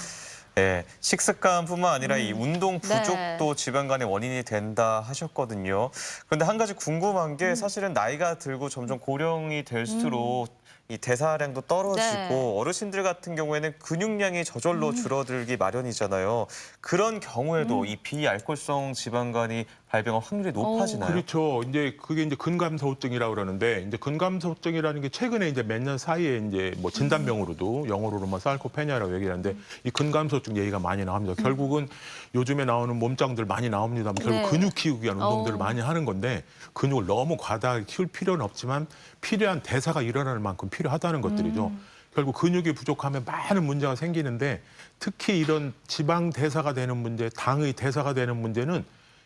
네, 식습관뿐만 아니라 이 운동 부족도 네. 지방간의 원인이 된다 하셨거든요. 그런데 한 가지 궁금한 게 사실은 나이가 들고 점점 고령이 될수록 이 대사량도 떨어지고 어르신들 같은 경우에는 근육량이 저절로 줄어들기 마련이잖아요. 그런 경우에도 이 비알코올성 지방간이 발병할 확률이 높아지나요? 그렇죠. 이제 그게 이제 근감소증이라고 그러는데 이제 근감소증이라는 게 최근에 이제 몇 년 사이에 이제 뭐 진단명으로도 영어로는 사르코페니아라고 얘기하는데 이 근감소증 얘기가 많이 나옵니다. 결국은 요즘에 나오는 몸짱들 많이 나옵니다만 결국 근육 키우기 위한 운동들을 많이 하는 건데 근육을 너무 과다하게 키울 필요는 없지만 필요한 대사가 일어날 만큼 필요하다는 것들이죠. 결국 근육이 부족하면 많은 문제가 생기는데 특히 이런 지방 대사가 되는 문제, 당의 대사가 되는 문제는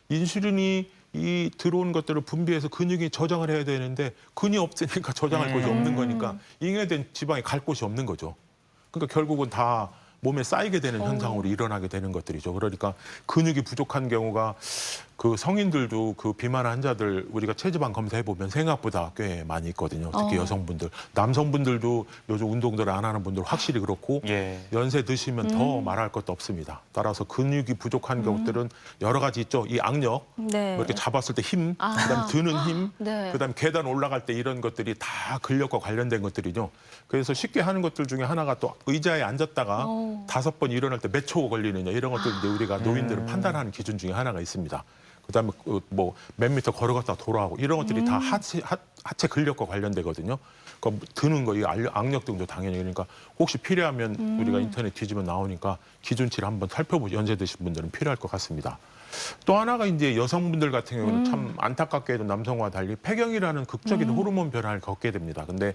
인슐린이 이 들어온 것들을 분비해서 근육이 저장을 해야 되는데 근이 없으니까 저장할 곳이 없는 거니까 잉여된 지방이 갈 곳이 없는 거죠. 그러니까 결국은 다 몸에 쌓이게 되는 현상으로 일어나게 되는 것들이죠. 그러니까 근육이 부족한 경우가 그 성인들도 그 비만 환자들 우리가 체지방 검사해 보면 생각보다 꽤 많이 있거든요. 특히 여성분들, 남성분들도 요즘 운동들을 안 하는 분들 확실히 그렇고 연세 드시면 더 말할 것도 없습니다. 따라서 근육이 부족한 경우들은 여러 가지 있죠. 이 악력, 이렇게 잡았을 때 힘, 그다음에 드는 힘, 그다음에 계단 올라갈 때 이런 것들이 다 근력과 관련된 것들이죠. 그래서 쉽게 하는 것들 중에 하나가 또 의자에 앉았다가 5번 일어날 때 몇 초 걸리느냐 이런 것들 이제 우리가 노인들은 판단하는 기준 중에 하나가 있습니다. 그다음에 뭐 몇 미터 걸어갔다 돌아오고 이런 것들이 다 하체 근력과 관련되거든요. 그러니까 드는 거, 이 악력 등도 당연히 그러니까 혹시 필요하면 우리가 인터넷 뒤지면 나오니까 기준치를 한번 살펴보시 연세 드신 분들은 필요할 것 같습니다. 또 하나가 이제 여성분들 같은 경우는 참 안타깝게도 남성과 달리 폐경이라는 극적인 호르몬 변화를 겪게 됩니다. 근데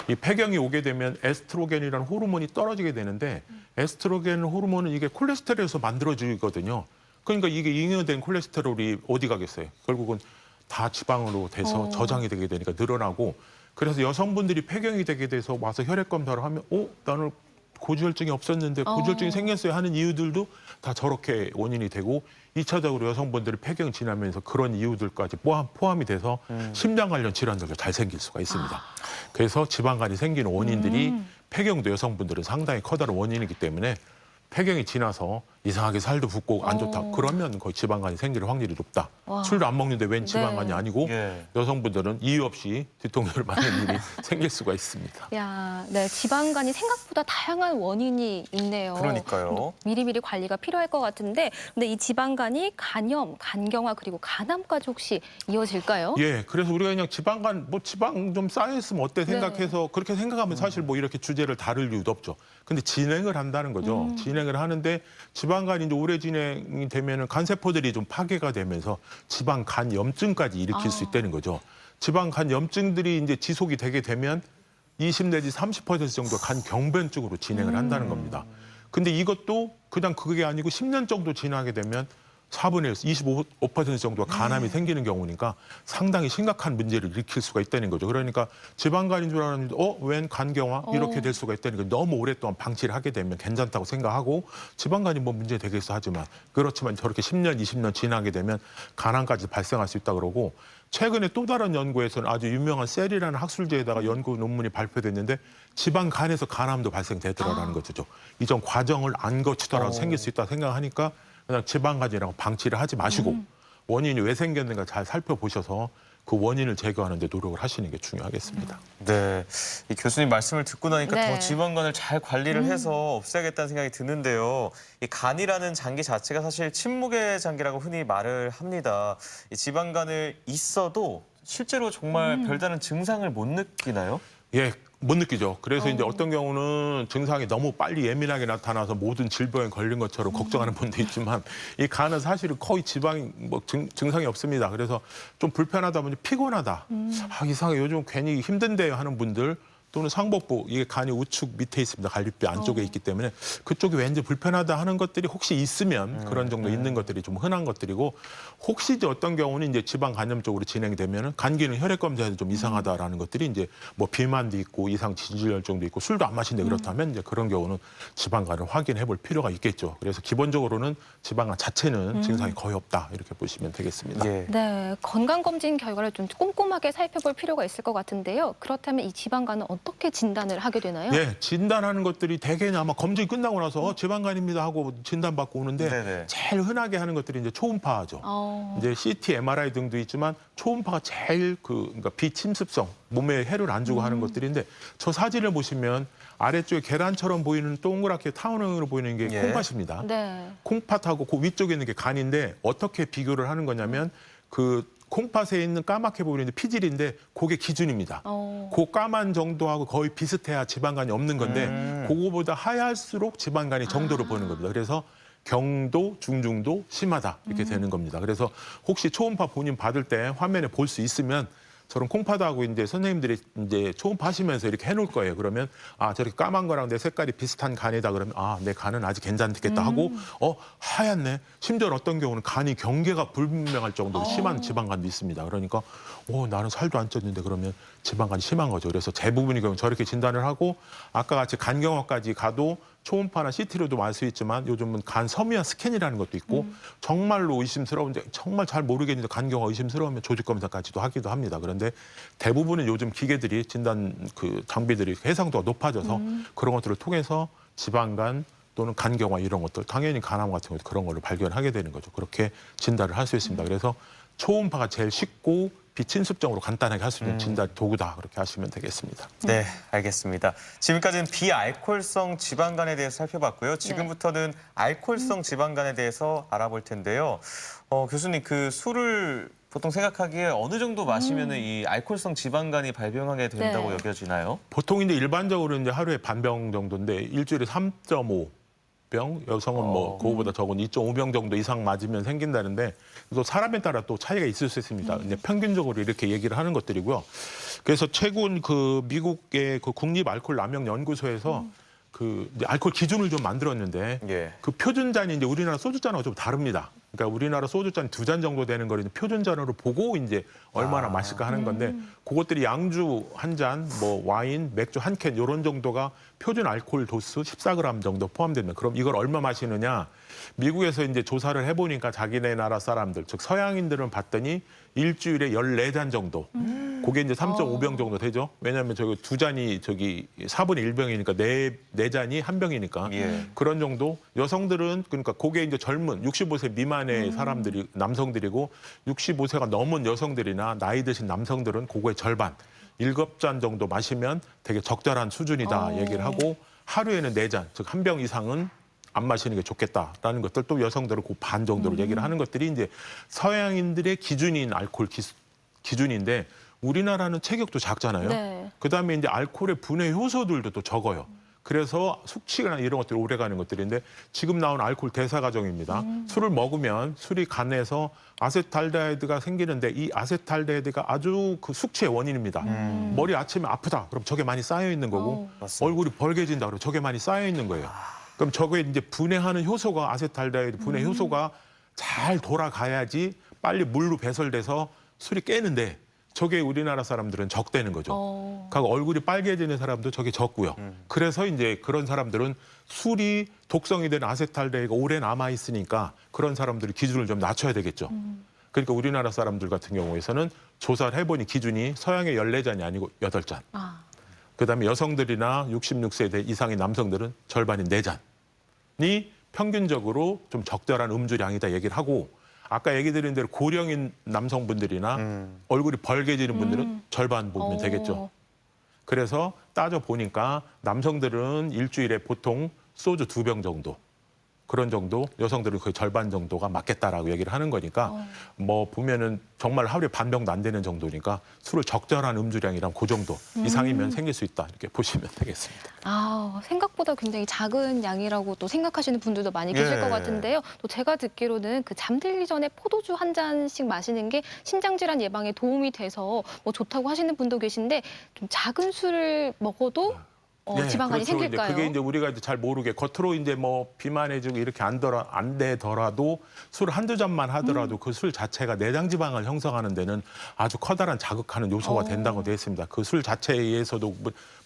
이 폐경이 오게 되면 에스트로겐이라는 호르몬이 떨어지게 되는데 에스트로겐 호르몬은 이게 콜레스테롤에서 만들어지거든요. 그러니까 이게 잉여된 콜레스테롤이 어디 가겠어요? 결국은 다 지방으로 돼서 저장이 되게 되니까 늘어나고 그래서 여성분들이 폐경이 되게 돼서 와서 혈액 검사를 하면 나는 고지혈증이 없었는데 고지혈증이 생겼어요 하는 이유들도 다 저렇게 원인이 되고 2차적으로 여성분들이 폐경 지나면서 그런 이유들까지 포함이 돼서 심장 관련 질환들도 잘 생길 수가 있습니다. 그래서 지방간이 생기는 원인들이 폐경도 여성분들은 상당히 커다란 원인이기 때문에 폐경이 지나서 이상하게 살도 붓고 안 좋다. 그러면 거의 지방간이 생길 확률이 높다. 술도 안 먹는데 웬 지방간이 아니고 여성분들은 이유 없이 뒤통수를 맞는 일이 생길 수가 있습니다. 야, 네, 지방간이 생각보다 다양한 원인이 있네요. 그러니까요. 미리미리 관리가 필요할 것 같은데 근데 이 지방간이 간염, 간경화 그리고 간암까지 혹시 이어질까요? 예, 그래서 우리가 그냥 지방간 뭐 지방 좀 쌓여 있으면 어때 생각해서 그렇게 생각하면 사실 뭐 이렇게 주제를 다룰 이유도 없죠. 근데 진행을 한다는 거죠. 진행을 하는데 지방간이 이제 오래 진행이 되면은 간세포들이 좀 파괴가 되면서 지방 간염증까지 일으킬 수 있다는 거죠. 지방 간염증들이 이제 지속이 되게 되면 20 내지 30% 정도 간경변증으로 진행을 한다는 겁니다. 근데 이것도 그냥 그게 아니고 10년 정도 지나게 되면 4분의 1, 25% 정도가 간암이 생기는 경우니까 상당히 심각한 문제를 일으킬 수가 있다는 거죠. 그러니까 지방간인 줄 알았는데 웬 간경화 이렇게 될 수가 있다는 거. 너무 오랫동안 방치를 하게 되면 괜찮다고 생각하고 지방간이 뭐 문제 되겠어 하지만 그렇지만 저렇게 10년, 20년 지나게 되면 간암까지 발생할 수 있다 그러고 최근에 또 다른 연구에서는 아주 유명한 셀이라는 학술지에다가 연구 논문이 발표됐는데 지방간에서 간암도 발생되더라라는 거죠. 이전 과정을 안 거치더라도 생길 수 있다 생각하니까 그냥 지방간이라고 방치를 하지 마시고 원인이 왜 생겼는가 잘 살펴보셔서 그 원인을 제거하는 데 노력을 하시는 게 중요하겠습니다. 네, 이 교수님 말씀을 듣고 나니까 네. 더 지방간을 잘 관리를 해서 없애야겠다는 생각이 드는데요. 이 간이라는 장기 자체가 사실 침묵의 장기라고 흔히 말을 합니다. 이 지방간을 있어도 실제로 정말 별다른 증상을 못 느끼나요? 예, 못 느끼죠. 그래서 이제 어떤 경우는 증상이 너무 빨리 예민하게 나타나서 모든 질병에 걸린 것처럼 걱정하는 분도 있지만 이 간은 사실은 거의 지방이 뭐 증상이 없습니다. 그래서 좀 불편하다 보니 피곤하다. 아, 이상하게 요즘 괜히 힘든데요 하는 분들 또는 상복부, 이게 간이 우측 밑에 있습니다. 갈비뼈 안쪽에 있기 때문에 그쪽이 왠지 불편하다 하는 것들이 혹시 있으면 그런 정도 있는 것들이 좀 흔한 것들이고 혹시 이제 어떤 경우는 이제 지방 간염 쪽으로 진행되면은 간 기능 혈액 검사에서 좀 이상하다라는 것들이 이제 뭐 비만도 있고 이상 지질혈증도 있고 술도 안 마신데 그렇다면 이제 그런 경우는 지방간을 확인해 볼 필요가 있겠죠. 그래서 기본적으로는 지방간 자체는 증상이 거의 없다 이렇게 보시면 되겠습니다. 예. 네, 건강검진 결과를 좀 꼼꼼하게 살펴볼 필요가 있을 것 같은데요. 그렇다면 이 지방간은 어떻게 진단을 하게 되나요? 예, 진단하는 것들이 대개는 아마 검증이 끝나고 나서 지방간입니다 하고 진단받고 오는데 네네. 제일 흔하게 하는 것들이 이제 초음파죠. 이제 CT, MRI 등도 있지만 초음파가 제일 그러니까 비침습성 몸에 해를 안 주고 하는 것들인데 저 사진을 보시면 아래쪽에 계란처럼 보이는 동그랗게 타원형으로 보이는 게 예. 콩팥입니다. 네. 콩팥하고 그 위쪽에 있는 게 간인데 어떻게 비교를 하는 거냐면 그 콩팥에 있는 까맣게 보이는 피질인데 그게 기준입니다. 그 까만 정도하고 거의 비슷해야 지방간이 없는 건데 그거보다 하얄수록 지방간이 정도를 보는 겁니다. 그래서 경도, 중중도, 심하다 이렇게 되는 겁니다. 그래서 혹시 초음파 본인 받을 때 화면에 볼 수 있으면 저런 콩팥하고 이제 선생님들이 이제 초음파 하시면서 이렇게 해놓을 거예요. 그러면 아 저렇게 까만 거랑 내 색깔이 비슷한 간이다 그러면 아 내 간은 아직 괜찮겠다 하고 하얗네. 심지어 어떤 경우는 간이 경계가 불분명할 정도로 심한 지방간도 있습니다. 그러니까 나는 살도 안 쪘는데 그러면 지방간이 심한 거죠. 그래서 대부분의 경우 저렇게 진단을 하고 아까 같이 간경화까지 가도 초음파나 CT로도 알 수 있지만 요즘은 간 섬유화 스캔이라는 것도 있고 정말로 의심스러운데 정말 잘 모르겠는데 간경화 의심스러우면 조직 검사까지도 하기도 합니다. 그런데 대부분은 요즘 기계들이 진단 그 장비들이 해상도가 높아져서 그런 것들을 통해서 지방간 또는 간경화 이런 것들 당연히 간암 같은 것도 그런 걸로 발견하게 되는 거죠. 그렇게 진단을 할 수 있습니다. 그래서 초음파가 제일 쉽고 비침습적으로 간단하게 할 수 있는 진단 도구다 그렇게 하시면 되겠습니다. 네, 알겠습니다. 지금까지는 비알코올성 지방간에 대해서 살펴봤고요. 지금부터는 알코올성 지방간에 대해서 알아볼 텐데요. 교수님, 그 술을 보통 생각하기에 어느 정도 마시면 이 알코올성 지방간이 발병하게 된다고 네. 여겨지나요? 보통 이제 일반적으로 이제 하루에 반병 정도인데 일주일에 3.5 병, 여성은 뭐 그거보다 적은 2.5병 정도 이상 맞으면 생긴다는데 또 사람에 따라 또 차이가 있을 수 있습니다. 근데 평균적으로 이렇게 얘기를 하는 것들이고요. 그래서 최근 그 미국의 그 국립 알코올 남용 연구소에서 그 이제 알코올 기준을 좀 만들었는데 예. 그 표준잔이 이제 우리나라 소주잔하고 좀 다릅니다. 그러니까 우리나라 소주잔 2잔 정도 되는 거를 표준잔으로 보고 이제 얼마나 마실까 하는 건데 그것들이 양주 1잔, 뭐 와인, 맥주 1캔 이런 정도가 표준 알코올 도수 14g 정도 포함됩니다. 그럼 이걸 얼마 마시느냐? 미국에서 이제 조사를 해보니까 자기네 나라 사람들, 즉 서양인들은 봤더니 일주일에 14잔 정도. 그게 이제 3.5병 정도 되죠. 왜냐하면 저기 2잔이 저기 4분의 1병이니까 4잔이 1병이니까 예. 그런 정도. 여성들은 그러니까 그게 이제 젊은 65세 미만의 사람들이 남성들이고 65세가 넘은 여성들이나 나이 드신 남성들은 그거의 절반 7잔 정도 마시면 되게 적절한 수준이다 얘기를 하고 하루에는 4잔, 즉 1병 이상은 안 마시는 게 좋겠다라는 것들 또 여성들은 그 반 정도로 얘기를 하는 것들이 이제 서양인들의 기준인 알코올 기준인데 우리나라는 체격도 작잖아요. 네. 그다음에 이제 알코올의 분해 효소들도 또 적어요. 그래서 숙취나 이런 것들이 오래 가는 것들인데 지금 나온 알코올 대사 과정입니다. 술을 먹으면 술이 간에서 아세탈데히드가 생기는데 이 아세탈데히드가 아주 그 숙취의 원인입니다. 머리 아침에 아프다. 그럼 저게 많이 쌓여 있는 거고 얼굴이 벌개진다. 그럼 저게 많이 쌓여 있는 거예요. 그럼 저게 이제 분해하는 효소가 아세탈데히드 분해 효소가 잘 돌아가야지 빨리 물로 배설돼서 술이 깨는데 저게 우리나라 사람들은 적대는 거죠. 그러니까 얼굴이 빨개지는 사람도 저게 적고요. 그래서 이제 그런 사람들은 술이 독성이 된 아세탈데히드가 오래 남아 있으니까 그런 사람들이 기준을 좀 낮춰야 되겠죠. 그러니까 우리나라 사람들 같은 경우에서는 조사를 해보니 기준이 서양의 14잔이 아니고 8잔. 그다음에 여성들이나 66세 이상의 남성들은 절반인 4잔이 평균적으로 좀 적절한 음주량이다 얘기를 하고 아까 얘기 드린 대로 고령인 남성분들이나 얼굴이 벌개지는 분들은 절반 보면 되겠죠. 그래서 따져보니까 남성들은 일주일에 보통 소주 2병 정도 그런 정도, 여성들은 거의 절반 정도가 맞겠다라고 얘기를 하는 거니까 뭐 보면은 정말 하루에 반병도 안 되는 정도니까 술을 적절한 음주량이랑 그 정도 이상이면 생길 수 있다 이렇게 보시면 되겠습니다. 아, 생각보다 굉장히 작은 양이라고 또 생각하시는 분들도 많이 계실 것 같은데요. 또 제가 듣기로는 그 잠들기 전에 포도주 한 잔씩 마시는 게 심장질환 예방에 도움이 돼서 뭐 좋다고 하시는 분도 계신데 좀 작은 술을 먹어도 지방간이 그렇죠. 생길까요? 그게 이제 우리가 이제 잘 모르게 겉으로 이제 뭐 비만해지고 이렇게 안 되더라도 술 한두 잔만 하더라도 그 술 자체가 내장 지방을 형성하는 데는 아주 커다란 자극하는 요소가 된다고 되어 있습니다. 그 술 자체에 의해서도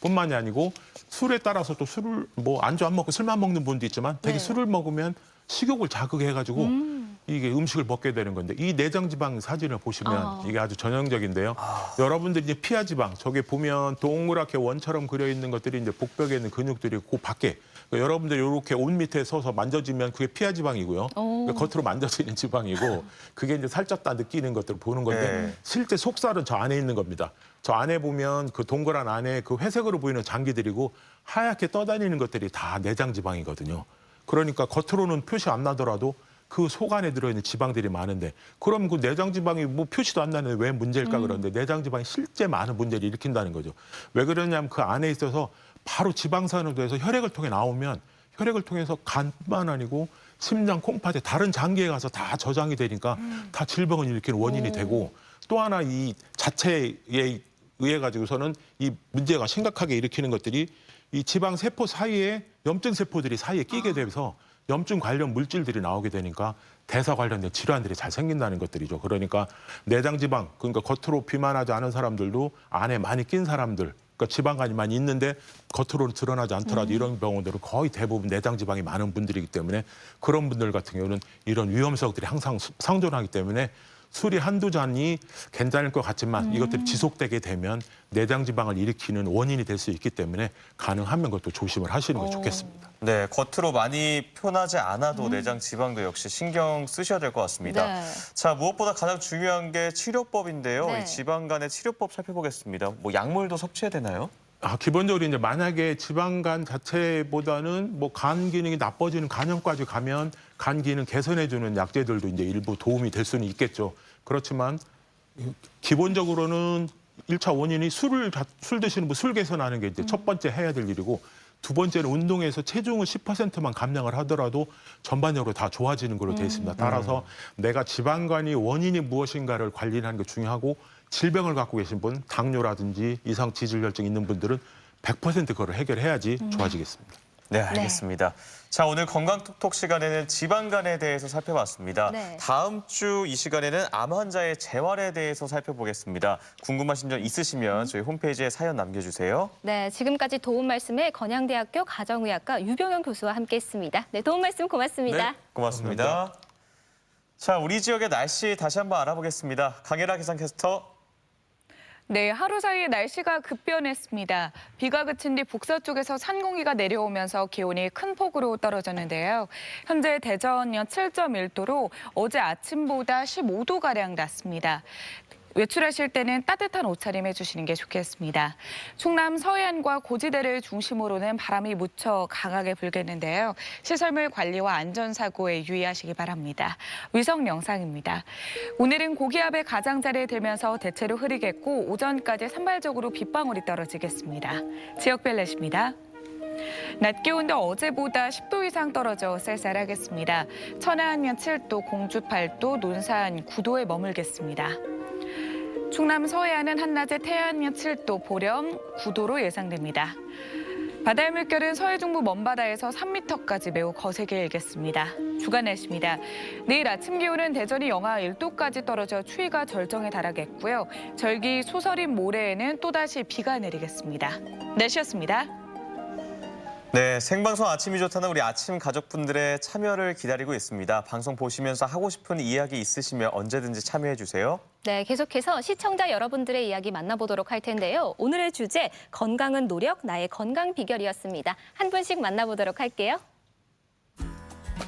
뿐만이 아니고 술에 따라서 또 술을 뭐 안주 안 먹고 술만 먹는 분도 있지만 되게 술을 먹으면 식욕을 자극해가지고 이게 음식을 먹게 되는 건데 이 내장 지방 사진을 보시면 이게 아주 전형적인데요. 여러분들이 이제 피하 지방 저게 보면 동그랗게 원처럼 그려 있는 것들이 이제 복벽에 있는 근육들이 그 밖에 그러니까 여러분들이 이렇게 옷 밑에 서서 만져지면 그게 피하 지방이고요. 그러니까 겉으로 만져지는 지방이고 그게 이제 살쪘다 느끼는 것들을 보는 건데 실제 속살은 저 안에 있는 겁니다. 저 안에 보면 그 동그란 안에 그 회색으로 보이는 장기들이고 하얗게 떠다니는 것들이 다 내장 지방이거든요. 그러니까 겉으로는 표시 안 나더라도 그 속 안에 들어있는 지방들이 많은데 그럼 그 내장 지방이 뭐 표시도 안 나는데 왜 문제일까 그러는데 내장 지방이 실제 많은 문제를 일으킨다는 거죠. 왜 그러냐면 그 안에 있어서 바로 지방산으로 돼서 혈액을 통해 나오면 혈액을 통해서 간뿐만 아니고 심장, 콩팥에 다른 장기에 가서 다 저장이 되니까 다 질병을 일으키는 원인이 되고 또 하나 이 자체에 의해 가지고서는 이 문제가 심각하게 일으키는 것들이 이 지방 세포 사이에 염증 세포들이 사이에 끼게 되면서 염증 관련 물질들이 나오게 되니까 대사 관련된 질환들이 잘 생긴다는 것들이죠. 그러니까 내장 지방, 그러니까 겉으로 비만하지 않은 사람들도 안에 많이 낀 사람들, 그러니까 지방간이 많이 있는데 겉으로는 드러나지 않더라도 이런 병원들은 거의 대부분 내장 지방이 많은 분들이기 때문에 그런 분들 같은 경우는 이런 위험성들이 항상 상존하기 때문에 술이 한두 잔이 괜찮을 것 같지만 이것들이 지속되게 되면 내장 지방을 일으키는 원인이 될 수 있기 때문에 가능하면 그것도 조심을 하시는 게 좋겠습니다. 네, 겉으로 많이 표나지 않아도 내장 지방도 역시 신경 쓰셔야 될 것 같습니다. 네. 자, 무엇보다 가장 중요한 게 치료법인데요. 네. 이 지방 간의 치료법 살펴보겠습니다. 뭐 약물도 섭취해야 되나요? 기본적으로 이제 만약에 지방간 자체보다는 뭐 간 기능이 나빠지는 간염까지 가면 간 기능 개선해주는 약제들도 이제 일부 도움이 될 수는 있겠죠. 그렇지만 기본적으로는 1차 원인이 술 드시는 분 술 개선하는 게 이제 첫 번째 해야 될 일이고 두 번째는 운동에서 체중을 10%만 감량을 하더라도 전반적으로 다 좋아지는 걸로 되어 있습니다. 따라서 내가 지방간이 원인이 무엇인가를 관리하는 게 중요하고 질병을 갖고 계신 분, 당뇨라든지 이상 지질혈증 있는 분들은 100% 그걸 해결해야지 좋아지겠습니다. 네, 알겠습니다. 자, 오늘 건강톡톡 시간에는 지방간에 대해서 살펴봤습니다. 다음 주 이 시간에는 암 환자의 재활에 대해서 살펴보겠습니다. 궁금하신 점 있으시면 저희 홈페이지에 사연 남겨주세요. 네, 지금까지 도움 말씀에 건양대학교 가정의학과 유병현 교수와 함께했습니다. 네, 도움 말씀 고맙습니다. 네, 고맙습니다. 감사합니다. 자, 우리 지역의 날씨 다시 한번 알아보겠습니다. 강혜라 기상캐스터. 네, 하루 사이에 날씨가 급변했습니다. 비가 그친 뒤 북서쪽에서 산공기가 내려오면서 기온이 큰 폭으로 떨어졌는데요. 현재 대전은 7.1도로 어제 아침보다 15도가량 낮습니다. 외출하실 때는 따뜻한 옷차림 해주시는 게 좋겠습니다. 충남 서해안과 고지대를 중심으로는 바람이 무척 강하게 불겠는데요. 시설물 관리와 안전사고에 유의하시기 바랍니다. 위성 영상입니다. 오늘은 고기압의 가장자리에 들면서 대체로 흐리겠고 오전까지 산발적으로 빗방울이 떨어지겠습니다. 지역별 날씨입니다. 낮 기온도 어제보다 10도 이상 떨어져 쌀쌀하겠습니다. 천안은 7도, 공주 8도, 논산 9도에 머물겠습니다. 충남 서해안은 한낮에 태안이 7도, 보령 9도로 예상됩니다. 바다의 물결은 서해 중부 먼바다에서 3m까지 매우 거세게 일겠습니다. 주간 날씨입니다. 내일 아침 기온은 대전이 영하 1도까지 떨어져 추위가 절정에 달하겠고요. 절기 소설인 모레에는 또다시 비가 내리겠습니다. 날씨였습니다. 네, 생방송 아침이 좋다는 우리 아침 가족분들의 참여를 기다리고 있습니다. 방송 보시면서 하고 싶은 이야기 있으시면 언제든지 참여해 주세요. 네, 계속해서 시청자 여러분들의 이야기 만나보도록 할 텐데요. 오늘의 주제, 건강은 노력, 나의 건강 비결이었습니다. 한 분씩 만나보도록 할게요.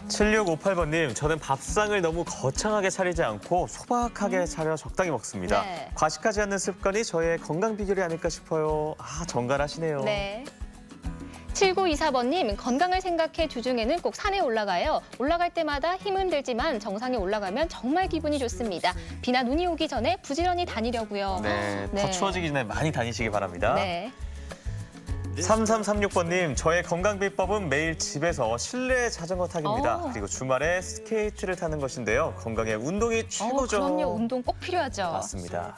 7658번님, 저는 밥상을 너무 거창하게 차리지 않고 소박하게 차려 적당히 먹습니다. 네. 과식하지 않는 습관이 저의 건강 비결이 아닐까 싶어요. 아, 정갈하시네요. 네. 7924번님, 건강을 생각해 주중에는 꼭 산에 올라가요. 올라갈 때마다 힘은 들지만 정상에 올라가면 정말 기분이 좋습니다. 비나 눈이 오기 전에 부지런히 다니려고요. 네, 더 추워지기 전에 많이 다니시기 바랍니다. 네. 3336번님, 저의 건강 비법은 매일 집에서 실내 자전거 타기입니다. 오. 그리고 주말에 스케이트를 타는 것인데요. 건강에 운동이 최고죠. 그럼요, 운동 꼭 필요하죠. 맞습니다.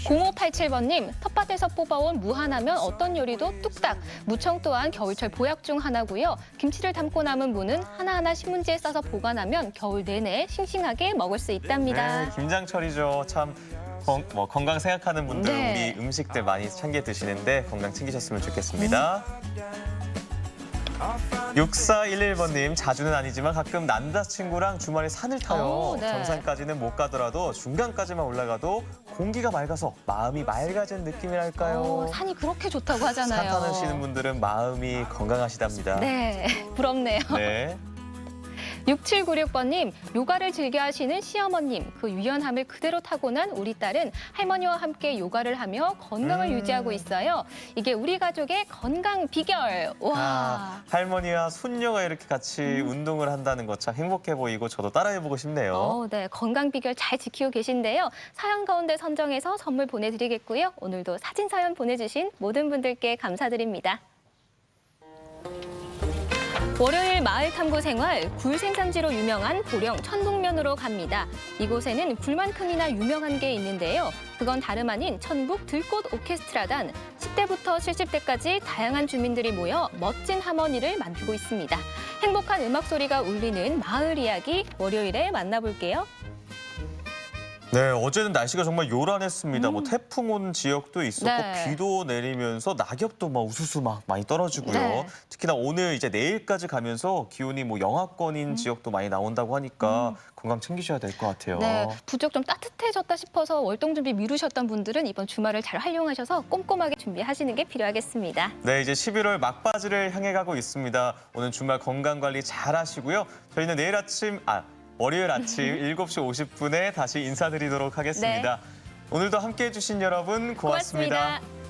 0587번님, 텃밭에서 뽑아온 무 하나면 어떤 요리도 뚝딱. 무청 또한 겨울철 보약 중 하나고요. 김치를 담고 남은 무는 하나하나 신문지에 싸서 보관하면 겨울 내내 싱싱하게 먹을 수 있답니다. 네, 김장철이죠. 참 건강 생각하는 분들 네. 우리 음식들 많이 챙겨 드시는데 건강 챙기셨으면 좋겠습니다. 6411번님, 자주는 아니지만 가끔 남자친구랑 주말에 산을 타요. 네. 정상까지는 못 가더라도 중간까지만 올라가도 공기가 맑아서 마음이 맑아진 느낌이랄까요. 산이 그렇게 좋다고 하잖아요. 산 타시는 분들은 마음이 건강하시답니다. 네, 부럽네요. 네. 6796번님, 요가를 즐겨 하시는 시어머님, 그 유연함을 그대로 타고난 우리 딸은 할머니와 함께 요가를 하며 건강을 유지하고 있어요. 이게 우리 가족의 건강 비결. 와. 아, 할머니와 손녀가 이렇게 같이 운동을 한다는 것 참 행복해 보이고 저도 따라해보고 싶네요. 네, 건강 비결 잘 지키고 계신데요. 사연 가운데 선정해서 선물 보내드리겠고요. 오늘도 사진 사연 보내주신 모든 분들께 감사드립니다. 월요일 마을 탐구 생활, 굴 생산지로 유명한 보령 천북면으로 갑니다. 이곳에는 굴만큼이나 유명한 게 있는데요. 그건 다름 아닌 천북 들꽃 오케스트라단. 10대부터 70대까지 다양한 주민들이 모여 멋진 하모니를 만들고 있습니다. 행복한 음악 소리가 울리는 마을 이야기, 월요일에 만나볼게요. 네, 어제는 날씨가 정말 요란했습니다. 뭐 태풍 온 지역도 있었고 네. 비도 내리면서 낙엽도 막 우수수 막 많이 떨어지고요. 네. 특히나 오늘 이제 내일까지 가면서 기온이 뭐 영하권인 지역도 많이 나온다고 하니까 건강 챙기셔야 될 것 같아요. 네, 부쩍 좀 따뜻해졌다 싶어서 월동 준비 미루셨던 분들은 이번 주말을 잘 활용하셔서 꼼꼼하게 준비하시는 게 필요하겠습니다. 네, 이제 11월 막바지를 향해 가고 있습니다. 오늘 주말 건강 관리 잘 하시고요. 저희는 내일 아침 월요일 아침 7시 50분에 다시 인사드리도록 하겠습니다. 오늘도 함께해 주신 여러분 고맙습니다. 고맙습니다.